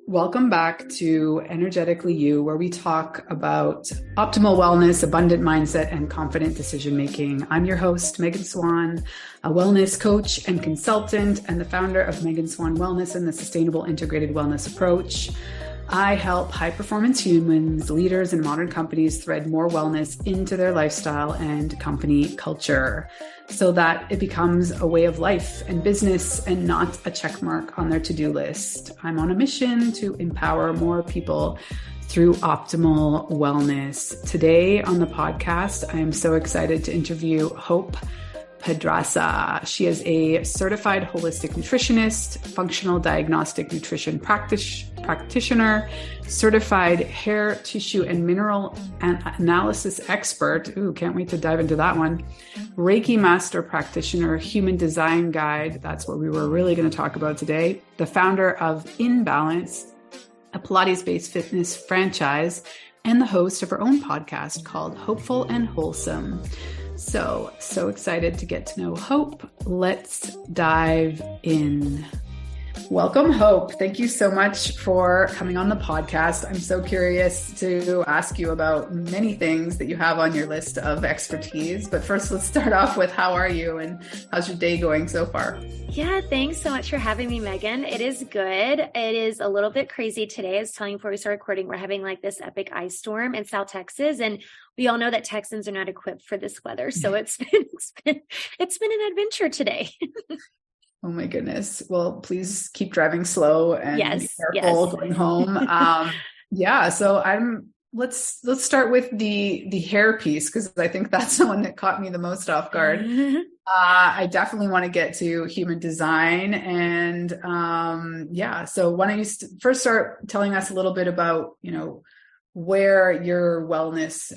Welcome back to Energetically You, where we talk about optimal wellness, abundant mindset, and confident decision-making. I'm your host, Megan Swan, a wellness coach and consultant, and the founder of Megan Swan Wellness and the Sustainable Integrated Wellness Approach. I help high-performance humans, leaders, and modern companies thread more wellness into their lifestyle and company culture so that it becomes a way of life and business and not a check mark on their to-do list. I'm on a mission to empower more people through optimal wellness. Today on the podcast, I am so excited to interview Hope Pedraza. She is a certified holistic nutritionist, functional diagnostic nutrition practitioner, certified hair, tissue, and mineral analysis expert. Ooh, can't wait to dive into that one. Reiki Master Practitioner, human design guide. That's what we were really going to talk about today. The founder of inBalance, a Pilates-based fitness franchise, and the host of her own podcast called Hopeful and Wholesome. So excited to get to know Hope. Let's dive in. Welcome, Hope. Thank you so much for coming on the podcast. I'm so curious to ask you about many things that you have on your list of expertise. But first, let's start off with how are you and how's your day going so far? Yeah, thanks so much for having me, Megan. It is good. It is a little bit crazy today. I was telling you before we started recording, we're having like this epic ice storm in South Texas, and we all know that Texans are not equipped for this weather. So it's been an adventure today. Oh my goodness. Well, please keep driving slow and be careful going home. So let's start with the hair piece, because I think that's the one that caught me the most off guard. I definitely want to get to human design. And so why don't you first start telling us a little bit about, where your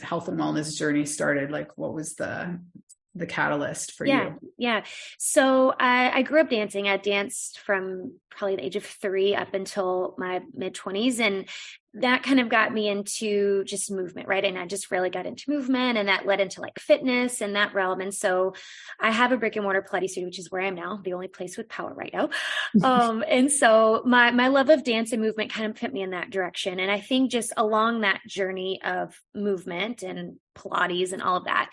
health and wellness journey started? Like, what was the catalyst for you? Yeah. So I grew up dancing. I danced from probably the age of 3 up until my mid-20s. And that kind of got me into just movement, right? And I just really got into movement, and that led into like fitness and that realm. And so I have a brick and mortar Pilates studio, which is where I am now, the only place with power right now. And so my love of dance and movement kind of put me in that direction. And I think just along that journey of movement and Pilates and all of that,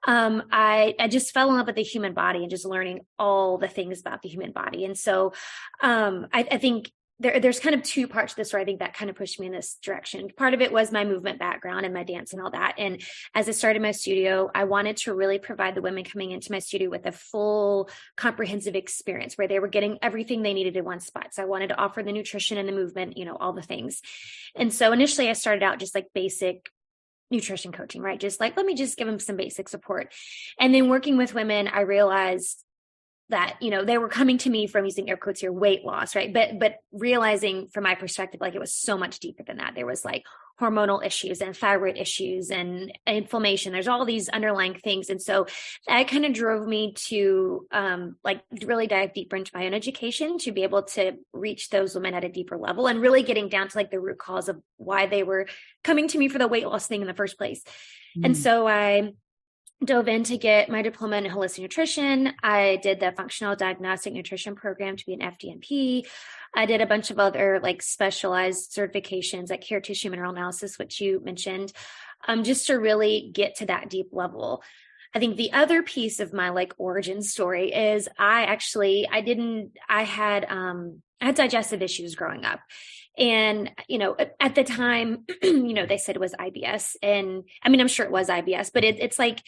I just fell in love with the human body and just learning all the things about the human body. And so I think there's kind of 2 parts to this where I think that kind of pushed me in this direction. Part of it was my movement background and my dance and all that. And as I started my studio, I wanted to really provide the women coming into my studio with a full comprehensive experience where they were getting everything they needed in one spot. So I wanted to offer the nutrition and the movement, all the things. And so initially I started out just like basic nutrition coaching, right? Just like, let me just give them some basic support. And then working with women, I realized that, they were coming to me from, using air quotes here, weight loss, right? But realizing from my perspective, like it was so much deeper than that. There was like hormonal issues and thyroid issues and inflammation. There's all these underlying things. And so that kind of drove me to really dive deeper into my own education to be able to reach those women at a deeper level and really getting down to like the root cause of why they were coming to me for the weight loss thing in the first place. And so I dove in to get my diploma in holistic nutrition. I did the functional diagnostic nutrition program to be an FDNP. I did a bunch of other like specialized certifications like hair tissue mineral analysis, which you mentioned, just to really get to that deep level. I think the other piece of my like origin story is I had digestive issues growing up. And, at the time, they said it was IBS. And I mean, I'm sure it was IBS, but it's like,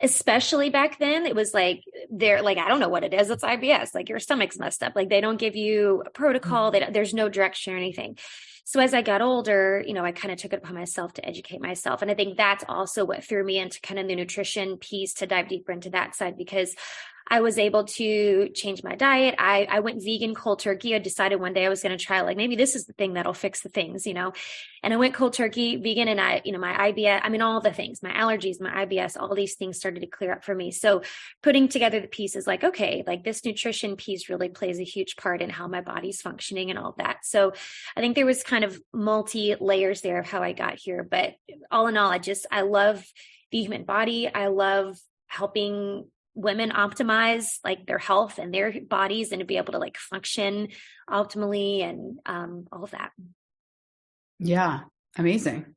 especially back then, it was like, they're like, I don't know what it is. It's IBS. Like your stomach's messed up. Like they don't give you a protocol. There's no direction or anything. So as I got older, I kind of took it upon myself to educate myself. And I think that's also what threw me into kind of the nutrition piece, to dive deeper into that side, because I was able to change my diet. I went vegan cold turkey. I decided one day I was going to try, like, maybe this is the thing that'll fix the things, and I went cold turkey vegan, and my IBS, all the things, my allergies, my IBS, all these things started to clear up for me. So putting together the pieces, like, okay, like this nutrition piece really plays a huge part in how my body's functioning and all that. So I think there was kind of multi layers there of how I got here, but all in all, I love the human body. I love helping women optimize like their health and their bodies and to be able to like function optimally and all of that. Yeah. Amazing.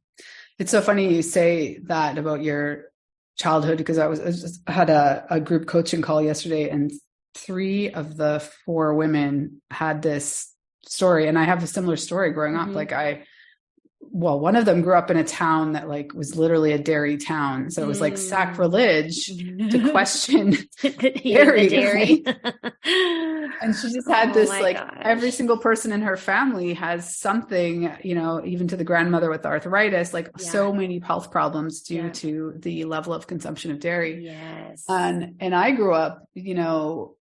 It's so funny you say that about your childhood, because I had a group coaching call yesterday, and 3 of the 4 women had this story. And I have a similar story growing up. Like one of them grew up in a town that like was literally a dairy town. So it was like sacrilege to question dairy. And she just had this, like, gosh. Every single person in her family has something, you know, even to the grandmother with arthritis, like so many health problems due to the level of consumption of dairy. Yes. And I grew up, to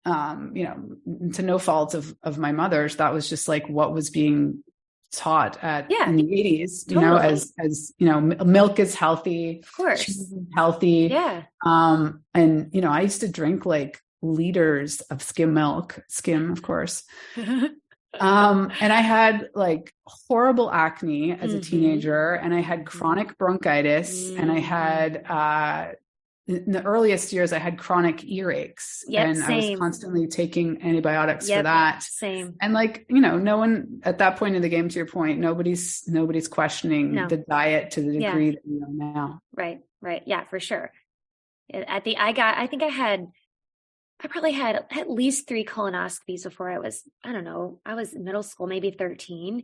no fault of my mother's, that was just like what was being taught in the 80s, you know, as you know, milk is healthy, of course, cheese is healthy. Yeah. And you know, I used to drink like liters of skim milk, of course. And I had like horrible acne as a teenager, and I had chronic bronchitis, and I had in the earliest years, I had chronic earaches, and I was constantly taking antibiotics for that. Same. And like, you know, no one at that point in the game, to your point, nobody's questioning the diet to the degree that we know now. Right. Yeah, for sure. I probably had at least 3 colonoscopies before I was in middle school, maybe 13.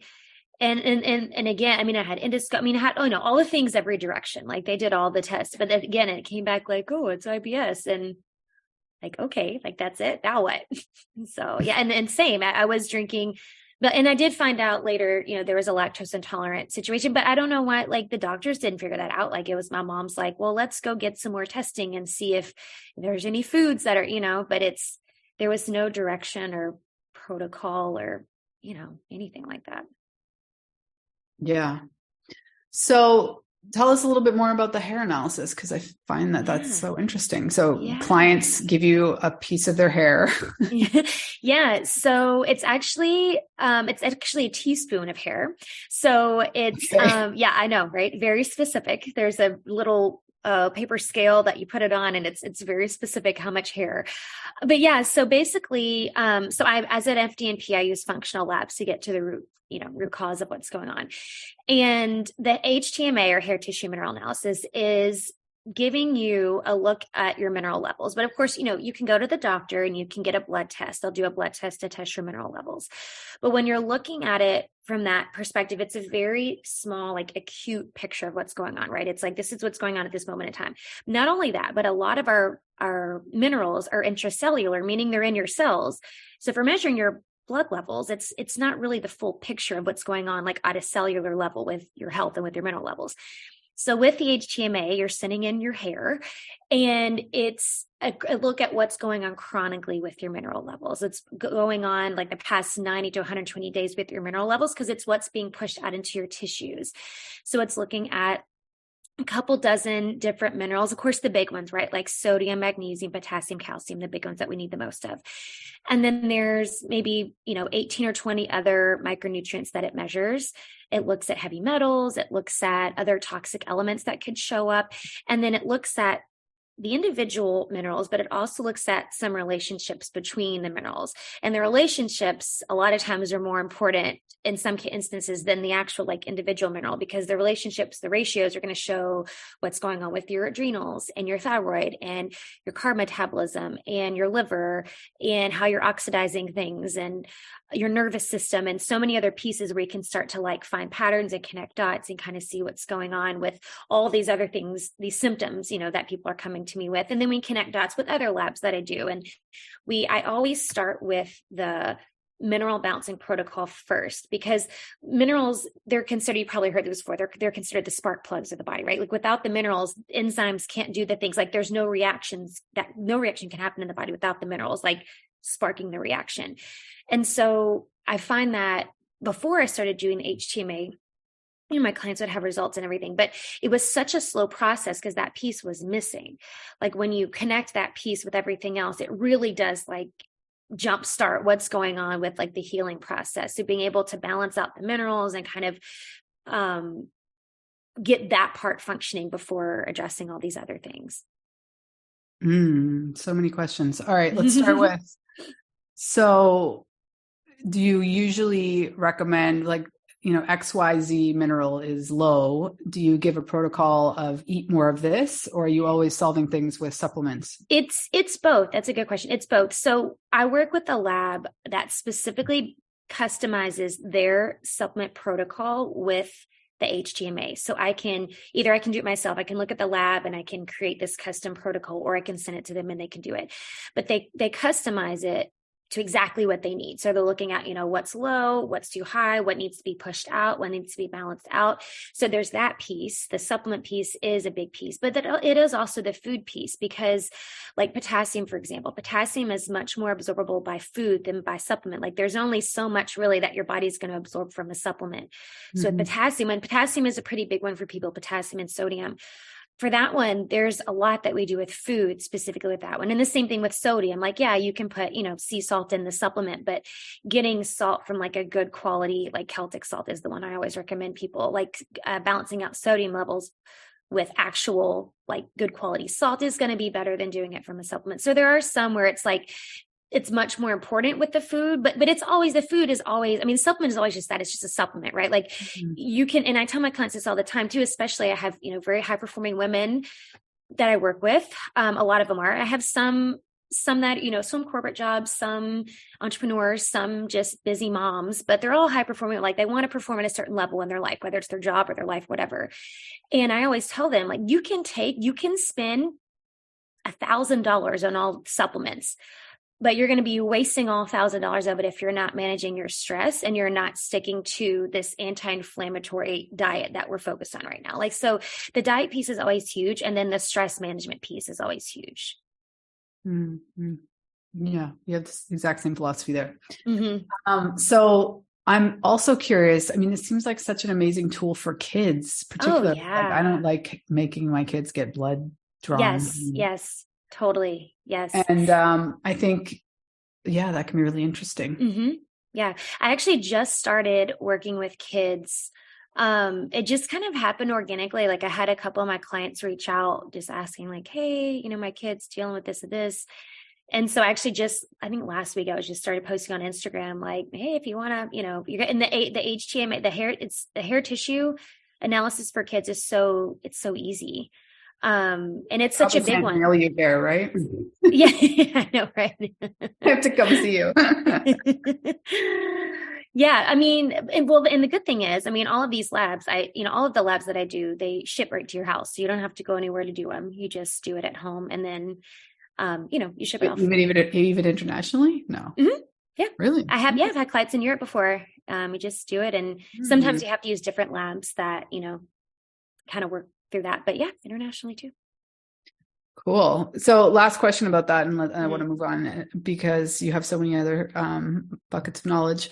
And again, I mean, I had endoscopy, I had, all the things every direction, like they did all the tests, but then again, it came back like, oh, it's IBS, and like, okay, like that's it. Now what? So yeah. And same, I was drinking, and I did find out later, you know, there was a lactose intolerant situation, but I don't know why, like the doctors didn't figure that out. Like it was my mom's like, well, let's go get some more testing and see if there's any foods that are, you know, but there was no direction or protocol or, you know, anything like that. Yeah. So tell us a little bit more about the hair analysis, because I find that that's so interesting. So clients give you a piece of their hair. Yeah. So it's actually a teaspoon of hair. So it's, I know, right? Very specific. There's a little paper scale that you put it on, and it's very specific how much hair. But yeah, so basically, so as an FDNP, I use functional labs to get to the root cause of what's going on. And the HTMA, or hair tissue mineral analysis, is giving you a look at your mineral levels. But of course, you know, you can go to the doctor and you can get a blood test. They'll do a blood test to test your mineral levels. But when you're looking at it from that perspective, it's a very small, like acute picture of what's going on, right? It's like, this is what's going on at this moment in time. Not only that, but a lot of our minerals are intracellular, meaning they're in your cells. So if we're measuring your blood levels, it's not really the full picture of what's going on, like at a cellular level with your health and with your mineral levels. So with the HTMA, you're sending in your hair, and it's a look at what's going on chronically with your mineral levels. It's going on like the past 90 to 120 days with your mineral levels, because it's what's being pushed out into your tissues. So it's looking at a couple dozen different minerals, of course, the big ones, right? Like sodium, magnesium, potassium, calcium, the big ones that we need the most of. And then there's maybe, 18 or 20 other micronutrients that it measures. It looks at heavy metals. It looks at other toxic elements that could show up. And then it looks at the individual minerals, but it also looks at some relationships between the minerals. And the relationships a lot of times are more important in some instances than the actual like individual mineral, because the relationships, the ratios are going to show what's going on with your adrenals and your thyroid and your carb metabolism and your liver and how you're oxidizing things and your nervous system and so many other pieces where you can start to like find patterns and connect dots and kind of see what's going on with all these other things, these symptoms, that people are coming to me with. And then we connect dots with other labs that I do. And I always start with the mineral balancing protocol first, because minerals, they're considered, you probably heard this before, they're considered the spark plugs of the body, right? Like without the minerals, enzymes can't do the things, like there's no reaction can happen in the body without the minerals, like sparking the reaction. And so I find that before I started doing HTMA, my clients would have results and everything, but it was such a slow process because that piece was missing. Like when you connect that piece with everything else, it really does like jumpstart what's going on with like the healing process. So being able to balance out the minerals and kind of get that part functioning before addressing all these other things. So many questions. All right, let's start with, so do you usually recommend, like, XYZ mineral is low? Do you give a protocol of eat more of this, or are you always solving things with supplements? It's both. That's a good question. It's both. So I work with a lab that specifically customizes their supplement protocol with the HTMA. So I can do it myself. I can look at the lab and I can create this custom protocol, or I can send it to them and they can do it. But they customize it to exactly what they need. So they're looking at, what's low, what's too high, what needs to be pushed out, what needs to be balanced out. So there's that piece. The supplement piece is a big piece, but it is also the food piece, because like potassium, for example, potassium is much more absorbable by food than by supplement. Like there's only so much really that your body's going to absorb from a supplement. So with potassium, and potassium is a pretty big one for people, potassium and sodium. For that one, there's a lot that we do with food, specifically with that one. And the same thing with sodium. Like, yeah, you can put, sea salt in the supplement, but getting salt from like a good quality, like Celtic salt is the one I always recommend people, like balancing out sodium levels with actual like good quality salt is going to be better than doing it from a supplement. So there are some where it's like, it's much more important with the food, but it's always, the food is always, the supplement is always just that. It's just a supplement, right? Like you can, and I tell my clients this all the time too, especially I have, very high performing women that I work with. A lot of them are, I have some that, some corporate jobs, some entrepreneurs, some just busy moms, but they're all high performing. Like they want to perform at a certain level in their life, whether it's their job or their life, whatever. And I always tell them, like, you can spend $1,000 on all supplements, but you're going to be wasting all $1,000 of it if you're not managing your stress and you're not sticking to this anti-inflammatory diet that we're focused on right now. Like, so the diet piece is always huge. And then the stress management piece is always huge. Mm-hmm. Yeah. You have the exact same philosophy there. So I'm also curious. It seems like such an amazing tool for kids, particularly. Oh, yeah. Like, I don't like making my kids get blood drawn. Yes. Totally. Yes. And I think, that can be really interesting. Yeah. I actually just started working with kids. It just kind of happened organically. Like I had a couple of my clients reach out just asking like, hey, my kid's dealing with this and this. And so actually I think last week I was just started posting on Instagram, like, hey, if you want to, you're getting the HTMA, the hair tissue analysis for kids it's so easy. And it's such a big one. Mail you there, right? Yeah, I know, right? I have to come see you. Yeah, and the good thing is, all of these labs, all of the labs that I do, they ship right to your house, so you don't have to go anywhere to do them. You just do it at home, and then, you ship it off. Even internationally? No. Yeah, really. I've had clients in Europe before. You just do it, and sometimes you have to use different labs that kind of work through that, but yeah, internationally too. Cool. So last question about that, and I want to move on because you have so many other buckets of knowledge.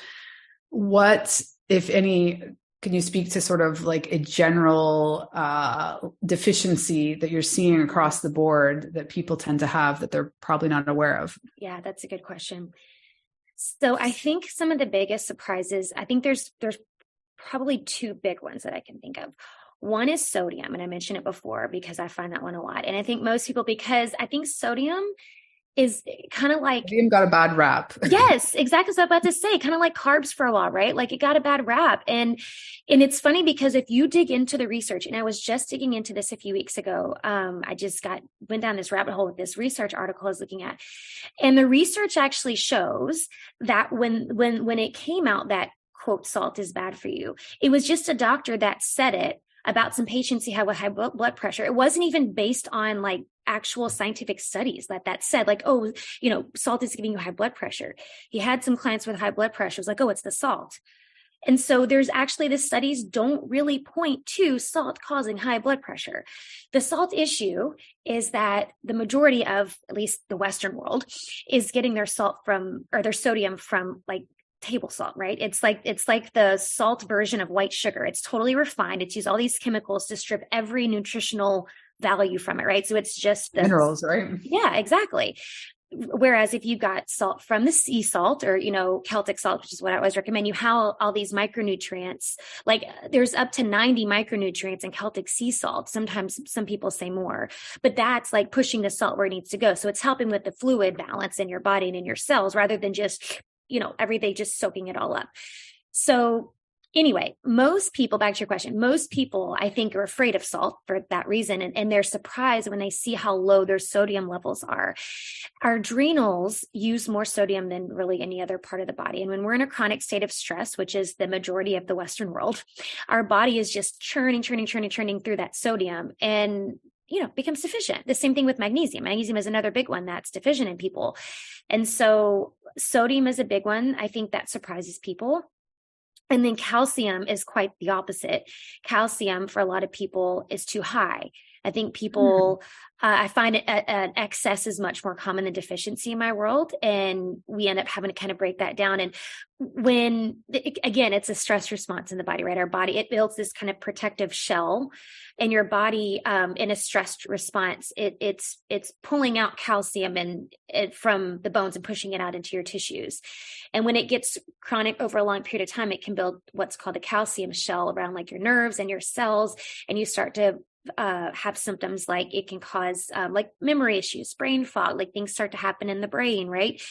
What, if any, can you speak to sort of like a general deficiency that you're seeing across the board that people tend to have that they're probably not aware of? Yeah, that's a good question. So I think some of the biggest surprises, I think there's probably two big ones that I can think of. One is sodium, and I mentioned it before because I find that one a lot. And I think most people, because I think sodium is kind of like... Sodium got a bad rap. Yes, exactly. So I was about to say, kind of like carbs for a while, right? Like it got a bad rap. And it's funny because if you dig into the research, and I was just digging into this a few weeks ago, I just went down this rabbit hole with this research article I was looking at. And the research actually shows that when it came out that, quote, salt is bad for you, it was just a doctor that said it about some patients he had with high blood pressure. It wasn't even based on like actual scientific studies that said like, oh, salt is giving you high blood pressure. He had some clients with high blood pressure. It was like, oh, it's the salt. And so there's actually, the studies don't really point to salt causing high blood pressure. The salt issue is that the majority of, at least the Western world, is getting their sodium from like table salt, right? It's like the salt version of white sugar. It's totally refined. It's used all these chemicals to strip every nutritional value from it, right? So it's just the minerals, right? Yeah, exactly. Whereas if you got salt from the sea salt or, Celtic salt, which is what I always recommend, you have all these micronutrients, like there's up to 90 micronutrients in Celtic sea salt. Sometimes some people say more, but that's like pushing the salt where it needs to go. So it's helping with the fluid balance in your body and in your cells rather than just, every day just soaking it all up. So anyway, most people, back to your question, most people I think are afraid of salt for that reason. And they're surprised when they see how low their sodium levels are. Our adrenals use more sodium than really any other part of the body. And when we're in a chronic state of stress, which is the majority of the Western world, our body is just churning through that sodium and becomes deficient. The same thing with magnesium. Magnesium is another big one that's deficient in people. And so sodium is a big one. I think that surprises people. And then calcium is quite the opposite. Calcium for a lot of people is too high. I think people, I find an excess is much more common than deficiency in my world. And we end up having to kind of break that down. And again, it's a stress response in the body, right? Our body, it builds this kind of protective shell and your body, in a stressed response, it's pulling out calcium from the bones and pushing it out into your tissues. And when it gets chronic over a long period of time, it can build what's called a calcium shell around like your nerves and your cells. And you start to have symptoms like it can cause like memory issues, brain fog, like things start to happen in the brain, right?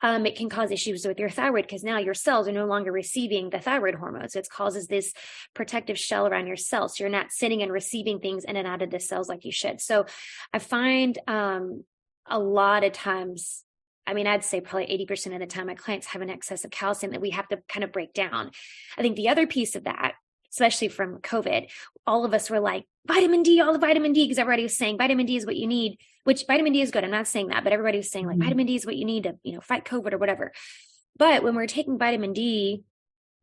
It can cause issues with your thyroid because now your cells are no longer receiving the thyroid hormones. So it causes this protective shell around your cells. So you're not sitting and receiving things in and out of the cells like you should. So I find a lot of times, I'd say probably 80% of the time my clients have an excess of calcium that we have to kind of break down. I think the other piece of that, especially from COVID, all of us were like, vitamin D, all the vitamin D, because everybody was saying vitamin D is what you need, which vitamin D is good. I'm not saying that, but everybody was saying like vitamin D is what you need to, fight COVID or whatever. But when we're taking vitamin D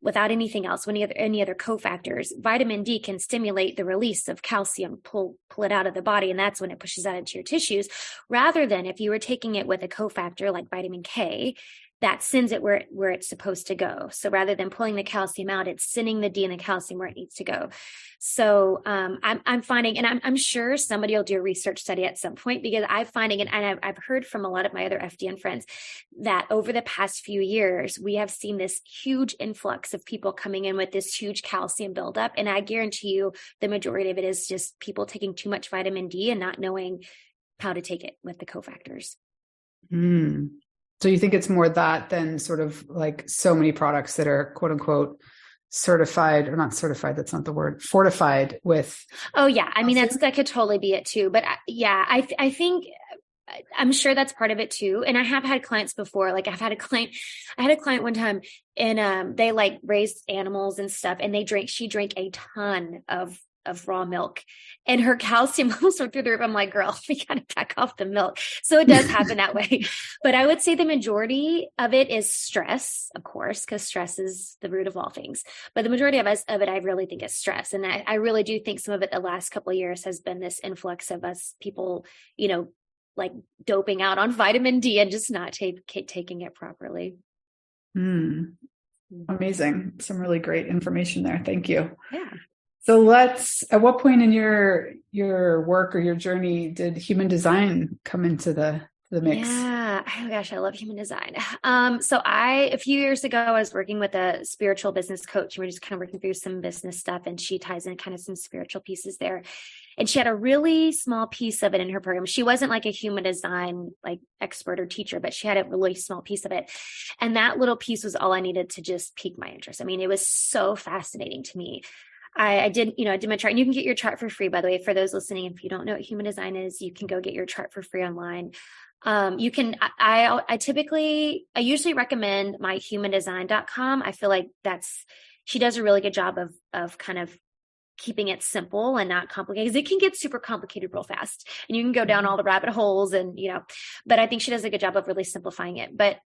without anything else, any other cofactors, vitamin D can stimulate the release of calcium, pull it out of the body. And that's when it pushes out into your tissues, rather than if you were taking it with a cofactor like vitamin K, that sends it where it's supposed to go. So rather than pulling the calcium out, it's sending the D and the calcium where it needs to go. So I'm finding, and I'm sure somebody will do a research study at some point, because I'm finding, and I've heard from a lot of my other FDN friends that over the past few years, we have seen this huge influx of people coming in with this huge calcium buildup. And I guarantee you the majority of it is just people taking too much vitamin D and not knowing how to take it with the cofactors. So you think it's more that than sort of like so many products that are quote unquote certified, or not certified, that's not the word, fortified with. Oh yeah. That could totally be it too. But I think, I'm sure that's part of it too. And I have had clients before, like I had a client one time and they like raised animals and stuff, and she drank a ton of raw milk and her calcium levels were through the roof. I'm like, girl, we got to back off the milk. So it does happen that way. But I would say the majority of it is stress, of course, because stress is the root of all things. But the majority of it, I really think is stress. And I really do think some of it the last couple of years has been this influx of us people, like doping out on vitamin D and just not taking it properly. Amazing. Some really great information there. Thank you. Yeah. So at what point in your work or your journey did human design come into the mix? Yeah. Oh gosh, I love human design. So a few years ago, I was working with a spiritual business coach, and we're just kind of working through some business stuff, and she ties in kind of some spiritual pieces there. And she had a really small piece of it in her program. She wasn't like a human design like expert or teacher, but she had a really small piece of it. And that little piece was all I needed to just pique my interest. It was so fascinating to me. I did my chart, and you can get your chart for free, by the way, for those listening. If you don't know what human design is, you can go get your chart for free online. You can, I usually recommend myhumandesign.com. I feel like she does a really good job of kind of keeping it simple and not complicated, because it can get super complicated real fast and you can go down all the rabbit holes but I think she does a good job of really simplifying it. But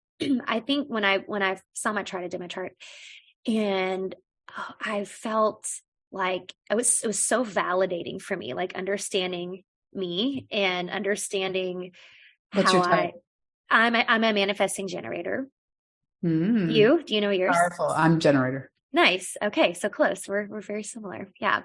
I think when I saw my chart, I did my chart, and I felt like it was so validating for me, like understanding me and understanding What's how your type? I'm a manifesting generator. Do you know yours? Powerful. I'm generator. Nice. Okay. So close. We're very similar. Yeah.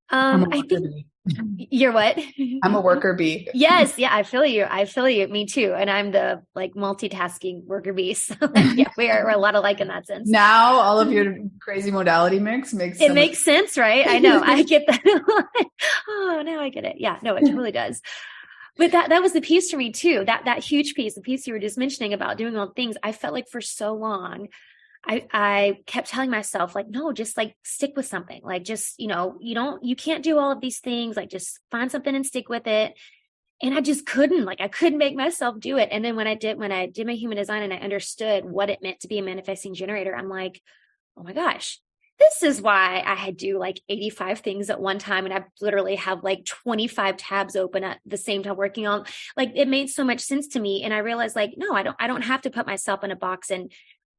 I'm a I worker think bee. you're what? I'm a worker bee. Yes. Yeah. I feel you. I feel you. Me too. And I'm the like multitasking worker bee. So like, yeah, we're a lot alike in that sense. Now all of your crazy modality mix makes It so much makes sense, right? I know. I get that. Oh, now I get it. Yeah. No, it totally does. But that was the piece for me too. That huge piece, the piece you were just mentioning about doing all the things. I felt like for so long, I kept telling myself like, no, just like stick with something. Like just, you can't do all of these things. Like just find something and stick with it. And I just couldn't, like, I couldn't make myself do it. And then when I did my human design and I understood what it meant to be a manifesting generator, I'm like, oh my gosh, this is why I do like 85 things at one time. And I literally have like 25 tabs open at the same time working on, like, it made so much sense to me. And I realized like, no, I don't have to put myself in a box and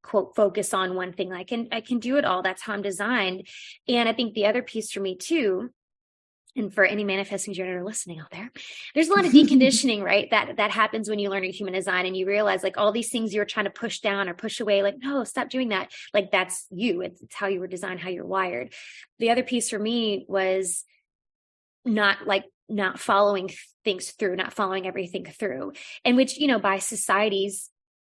quote, focus on one thing. I can do it all. That's how I'm designed. And I think the other piece for me too, and for any manifesting generator listening out there, there's a lot of deconditioning, right? That happens when you learn your human design and you realize like all these things you're trying to push down or push away, like, no, stop doing that. Like that's you. It's how you were designed, how you're wired. The other piece for me was not following things through, not following everything through. And which, by society's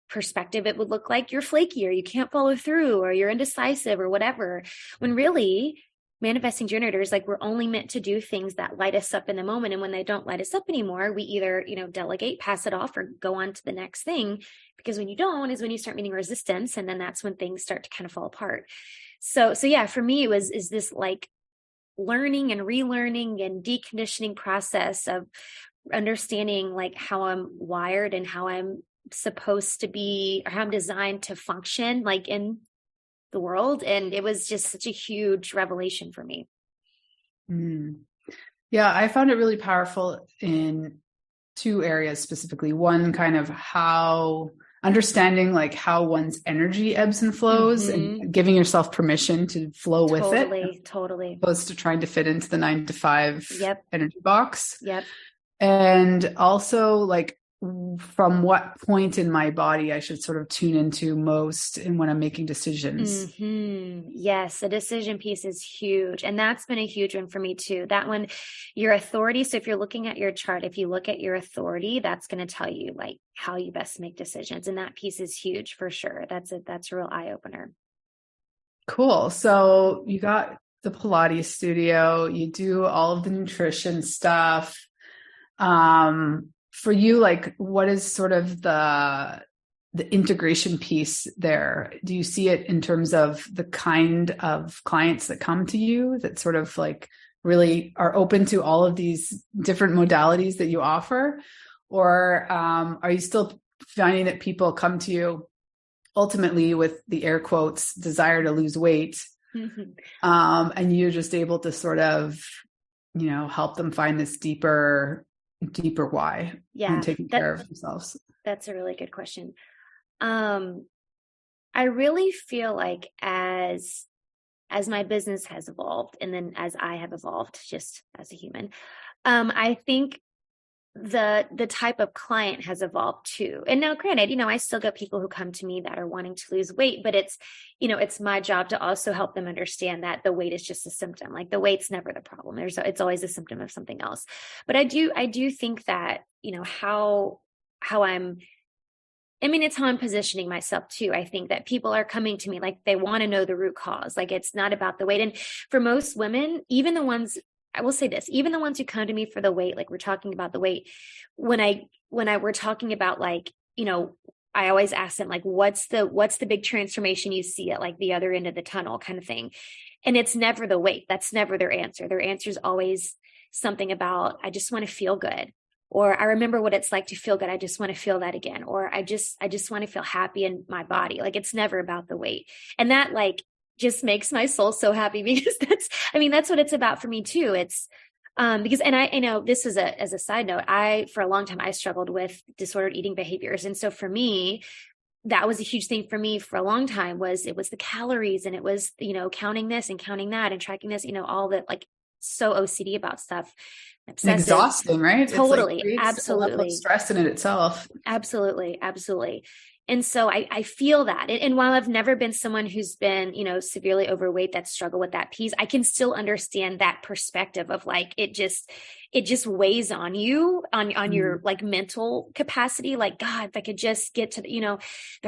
perspective, it would look like you're flaky or you can't follow through or you're indecisive or whatever. When really, manifesting generators, like we're only meant to do things that light us up in the moment. And when they don't light us up anymore, we either, delegate, pass it off, or go on to the next thing. Because when you don't is when you start meeting resistance. And then that's when things start to kind of fall apart. So yeah, for me, is this like learning and relearning and deconditioning process of understanding like how I'm wired and how I'm supposed to be, or how I'm designed to function like in the world. And it was just such a huge revelation for me. Yeah, I found it really powerful in two areas specifically. One, kind of how understanding like how one's energy ebbs and flows, and giving yourself permission to flow with it. Totally. Opposed to trying to fit into the 9-to-5 energy box. Yep. And also like from what point in my body I should sort of tune into most and when I'm making decisions. Yes, the decision piece is huge. And that's been a huge one for me too. That one, your authority. So if you're looking at your chart, if you look at your authority, that's going to tell you like how you best make decisions. And that piece is huge for sure. That's a real eye opener. Cool. So you got the Pilates studio, you do all of the nutrition stuff. For you, like, what is sort of the integration piece there? Do you see it in terms of the kind of clients that come to you that sort of like really are open to all of these different modalities that you offer? Or are you still finding that people come to you ultimately with the air quotes desire to lose weight, and you're just able to sort of, help them find this deeper why and taking care of themselves? That's a really good question. I really feel like as my business has evolved, and then as I have evolved just as a human, I think the type of client has evolved too. And now granted, I still get people who come to me that are wanting to lose weight, but it's, it's my job to also help them understand that the weight is just a symptom. Like the weight's never the problem. It's always a symptom of something else. But I do think that, how it's how I'm positioning myself too. I think that people are coming to me like they want to know the root cause. Like it's not about the weight. And for most women, even the ones, I will say this, even the ones who come to me for the weight, like we're talking about the weight, when we're talking about like, I always ask them like, what's the big transformation you see at like the other end of the tunnel kind of thing. And it's never the weight. That's never their answer. Their answer is always something about, I just want to feel good. Or I remember what it's like to feel good. I just want to feel that again. Or I just want to feel happy in my body. Like it's never about the weight. And that like just makes my soul so happy, because that's what it's about for me too. It's because, and I know this is as a side note, for a long time, I struggled with disordered eating behaviors. And so for me, that was a huge thing for me for a long time it was the calories, and it was, counting this and counting that and tracking this, all that, like so OCD about stuff. Obsessive. Exhausting, right? Totally. It's like, absolutely. a level of stress in it itself. Absolutely. And so I feel that. And while I've never been someone who's been, severely overweight that struggle with that piece, I can still understand that perspective of like, it just weighs on you, on your like mental capacity. Like, God, if I could just get to, the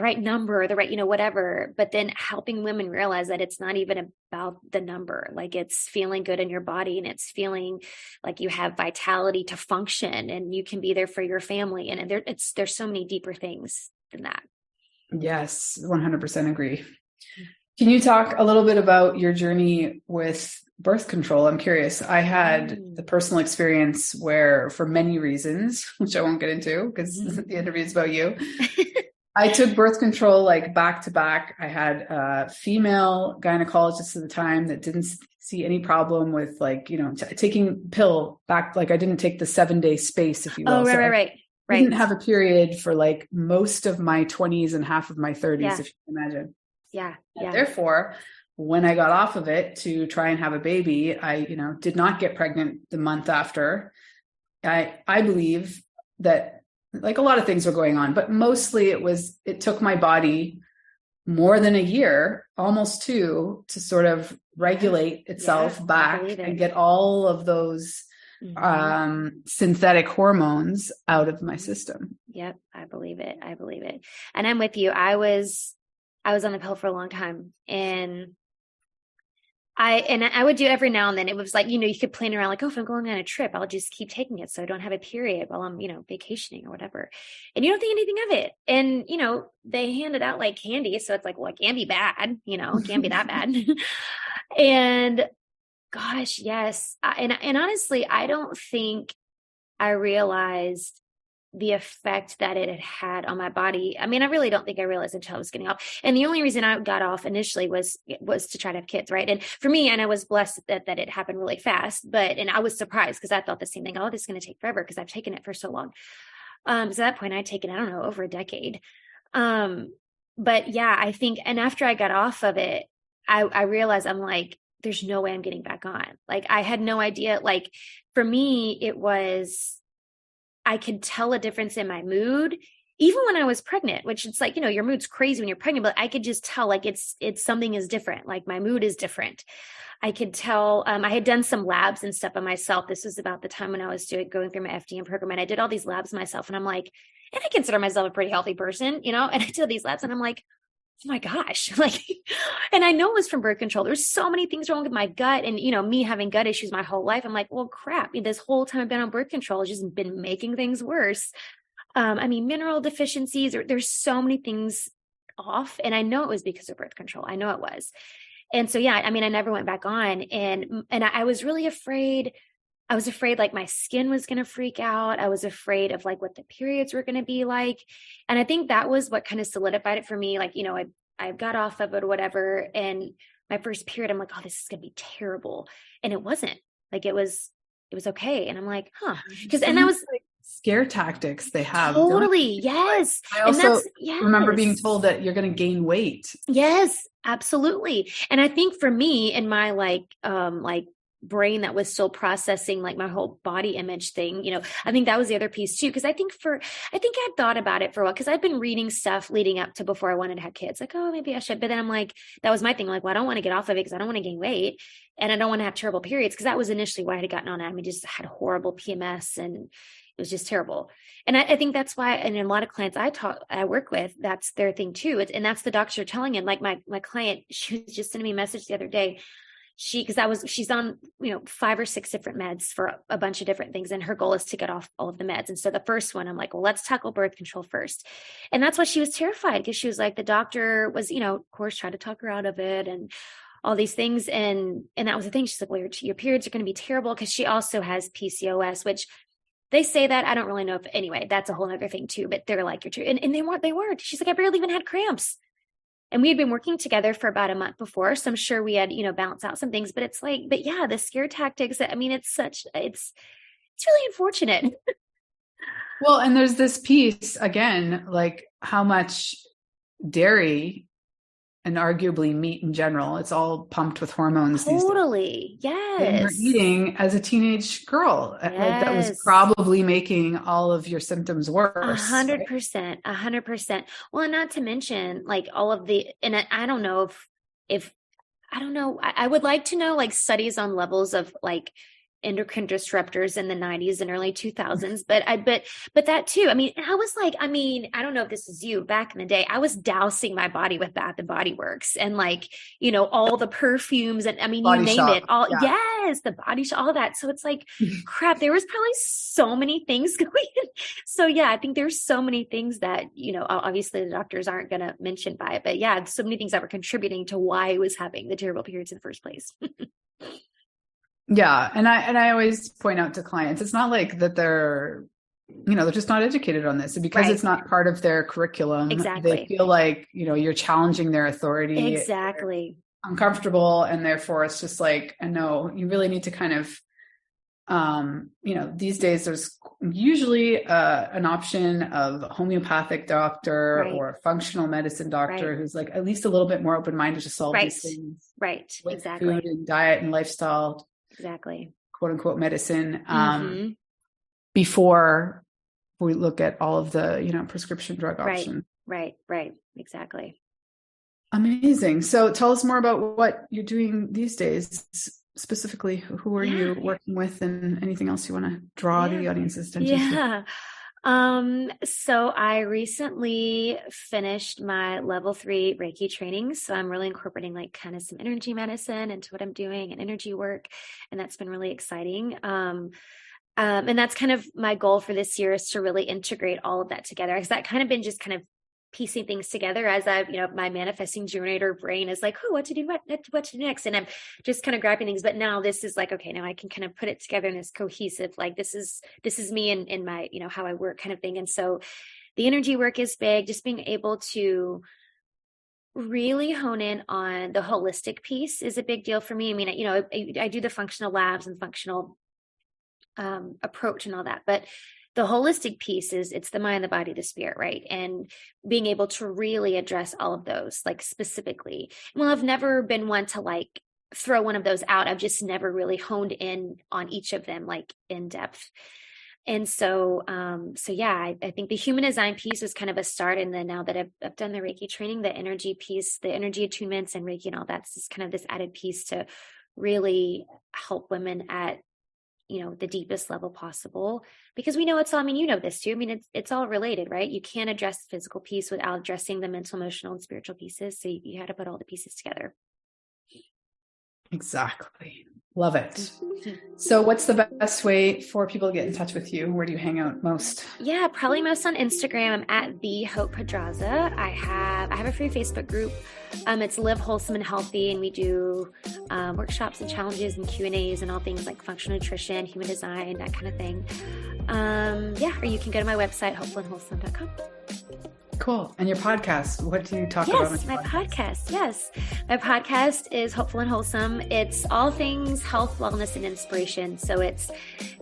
right number, the right, whatever, but then helping women realize that it's not even about the number. Like, it's feeling good in your body, and it's feeling like you have vitality to function, and you can be there for your family. And there's so many deeper things than that. Yes, 100% agree. Can you talk a little bit about your journey with birth control? I'm curious. I had the personal experience where, for many reasons, which I won't get into because the interview is about you, I took birth control like back to back. I had a female gynecologist at the time that didn't see any problem with like, taking pill back. Like I didn't take the 7-day space, if you will. Oh, right. I didn't have a period for like most of my 20s and half of my 30s, if you can imagine. Yeah. Therefore, when I got off of it to try and have a baby, I, did not get pregnant the month after. I believe that like a lot of things were going on, but mostly it took my body more than a year, almost 2, to sort of regulate itself back and get all of those synthetic hormones out of my system. Yep. I believe it. And I'm with you. I was on the pill for a long time, and I would do every now and then. It was like, you could plan around like, oh, if I'm going on a trip, I'll just keep taking it so I don't have a period while I'm, vacationing or whatever. And you don't think anything of it. And, they hand it out like candy. So it's like, well, it can't be bad, it can't be that bad. And gosh, yes. And honestly, I don't think I realized the effect that it had on my body. I mean, I really don't think I realized until I was getting off. And the only reason I got off initially was to try to have kids. Right. And for me, and I was blessed that it happened really fast, and I was surprised because I thought the same thing. Oh, this is going to take forever because I've taken it for so long. So at that point I'd taken, I don't know, over a decade. But yeah, I think, and after I got off of it, I realized I'm like, there's no way I'm getting back on. Like, I had no idea. Like, for me, it was, I could tell a difference in my mood, even when I was pregnant, which it's like, your mood's crazy when you're pregnant, but I could just tell like it's something is different. Like my mood is different. I could tell, I had done some labs and stuff on myself. This was about the time when I was going through my FDN program, and I did all these labs myself, and I'm like, and I consider myself a pretty healthy person, and I did these labs, and I'm like, oh my gosh, like, and I know it was from birth control. There's so many things wrong with my gut, and, me having gut issues my whole life. I'm like, well, crap, this whole time I've been on birth control, it's just been making things worse. Mineral deficiencies, there's so many things off, and I know it was because of birth control. I know it was. And so, yeah, I never went back on, and I was really afraid. I was afraid like my skin was going to freak out. I was afraid of like what the periods were going to be like. And I think that was what kind of solidified it for me. Like, I got off of it or whatever. And my first period, I'm like, oh, this is going to be terrible. And it wasn't. Like, it was okay. And I'm like, huh. And that was like scare tactics they have. Totally. Yes. I also remember being told that you're going to gain weight. Yes, absolutely. And I think for me and my like brain that was still processing like my whole body image thing, I think that was the other piece too. Cause I think I'd thought about it for a while, cause I've been reading stuff leading up to before I wanted to have kids. Like, oh, maybe I should. But then I'm like, that was my thing. Like, well, I don't want to get off of it because I don't want to gain weight, and I don't want to have terrible periods. Cause that was initially why I had gotten on it. Just had horrible PMS, and it was just terrible. And I think that's why, and a lot of clients I work with, that's their thing too. And that's the doctor telling him, like my client, she was just sending me a message the other day. She's on, 5 or 6 different meds for a bunch of different things. And her goal is to get off all of the meds. And so the first one, I'm like, well, let's tackle birth control first. And that's why she was terrified, because she was like, the doctor was, of course, trying to talk her out of it and all these things. And that was the thing. She's like, well, your periods are going to be terrible, because she also has PCOS, which they say that, I don't really know if, anyway, that's a whole other thing too, but they're like, you're too, and they weren't. She's like, I barely even had cramps. And we had been working together for about a month before. So I'm sure we had, balanced out some things, but it's like, but yeah, the scare tactics, it's really unfortunate. Well, and there's this piece again, like how much dairy and arguably meat in general. It's all pumped with hormones. Totally. Yes. That you're eating as a teenage girl. Yes. Like that was probably making all of your symptoms worse. 100%. 100%. Well, and not to mention like all of and I don't know if I don't know. I would like to know like studies on levels of like endocrine disruptors in the 90s and early 2000s. But that too, I mean, I don't know if this is you back in the day, I was dousing my body with Bath and Body Works and like, all the perfumes and I mean, Body you name Shop. it all. Yeah. Yes. The Body Shop, all that. So it's like, crap, there was probably so many things going on. So yeah, I think there's so many things that, obviously the doctors aren't going to mention by it, but yeah, so many things that were contributing to why I was having the terrible periods in the first place. Yeah. And I always point out to clients, it's not like that they're just not educated on this because It's not part of their curriculum. Exactly. They feel like, you're challenging their authority. Exactly. Uncomfortable. And therefore it's just like, no, you really need to kind of, these days there's usually an option of a homeopathic doctor or a functional medicine doctor who's like at least a little bit more open-minded to solve these things. Right. With Exactly. food and diet and lifestyle. Exactly. Quote unquote medicine. Before we look at all of the, prescription drug options. Right. Exactly. Amazing. So tell us more about what you're doing these days. Specifically, who are you working with and anything else you want to draw to the audience's attention? Yeah. So I recently finished my level 3 Reiki training. So I'm really incorporating like kind of some energy medicine into what I'm doing and energy work. And that's been really exciting. And that's kind of my goal for this year is to really integrate all of that together. Because that kind of been just kind of piecing things together as I've, my manifesting generator brain is like, what to do next. And I'm just kind of grabbing things. But now this is like, okay, now I can kind of put it together in this cohesive, like, this is me in my, how I work kind of thing. And so the energy work is big, just being able to really hone in on the holistic piece is a big deal for me. I mean, I do the functional labs and functional approach and all that, but the holistic piece is it's the mind, the body, the spirit, right? And being able to really address all of those, like specifically. Well, I've never been one to like throw one of those out. I've just never really honed in on each of them, like in depth. And so, I think the human design piece was kind of a start. And then now that I've done the Reiki training, the energy piece, the energy attunements and Reiki and all that's just kind of this added piece to really help women at the deepest level possible, because we know it's all, I mean, you know this too. I mean, it's all related, right? You can't address the physical piece without addressing the mental, emotional, and spiritual pieces. So you had to put all the pieces together. Exactly. Love it. So what's the best way for people to get in touch with you? Where do you hang out most? Yeah, probably most on Instagram. I'm at the Hope Pedraza. I have a free Facebook group. It's Live Wholesome and Healthy, and we do workshops and challenges and Q&As and all things like functional nutrition, human design, that kind of thing. Or you can go to my website, hopefullandwholesome.com. Cool. And your podcast, what do you talk about? Yes, my podcast. Yes. My podcast is Hopeful and Wholesome. It's all things health, wellness, and inspiration. So it's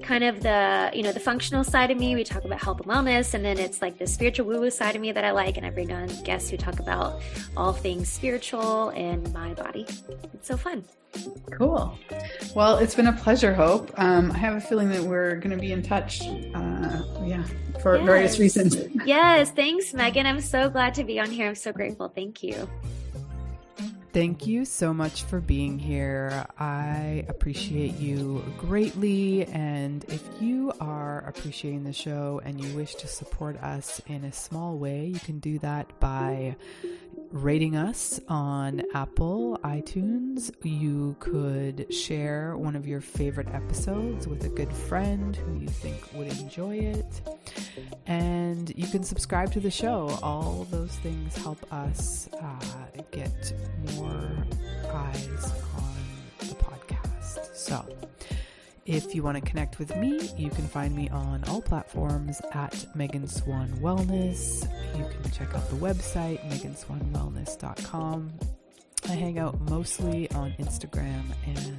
kind of the, the functional side of me. We talk about health and wellness. And then it's like the spiritual woo-woo side of me that I like. And I bring on guests who talk about all things spiritual and my body. It's so fun. Cool. Well, it's been a pleasure, Hope. I have a feeling that we're going to be in touch. For various reasons. Yes. Thanks, Megan. I'm so glad to be on here. I'm so grateful. Thank you. Thank you so much for being here. I appreciate you greatly. And if you are appreciating the show and you wish to support us in a small way, you can do that by rating us on Apple iTunes. You could share one of your favorite episodes with a good friend who you think would enjoy it. And you can subscribe to the show. All those things help us get more eyes on the podcast. So if you want to connect with me, you can find me on all platforms at Megan Swan Wellness. You can check out the website, meganswanwellness.com. I hang out mostly on Instagram and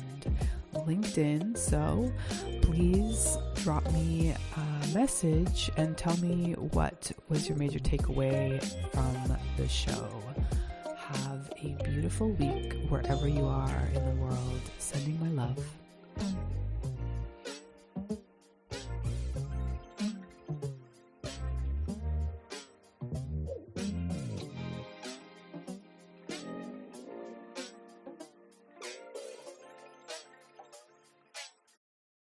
LinkedIn, so please drop me a message and tell me what was your major takeaway from the show. have a beautiful week wherever you are in the world. Sending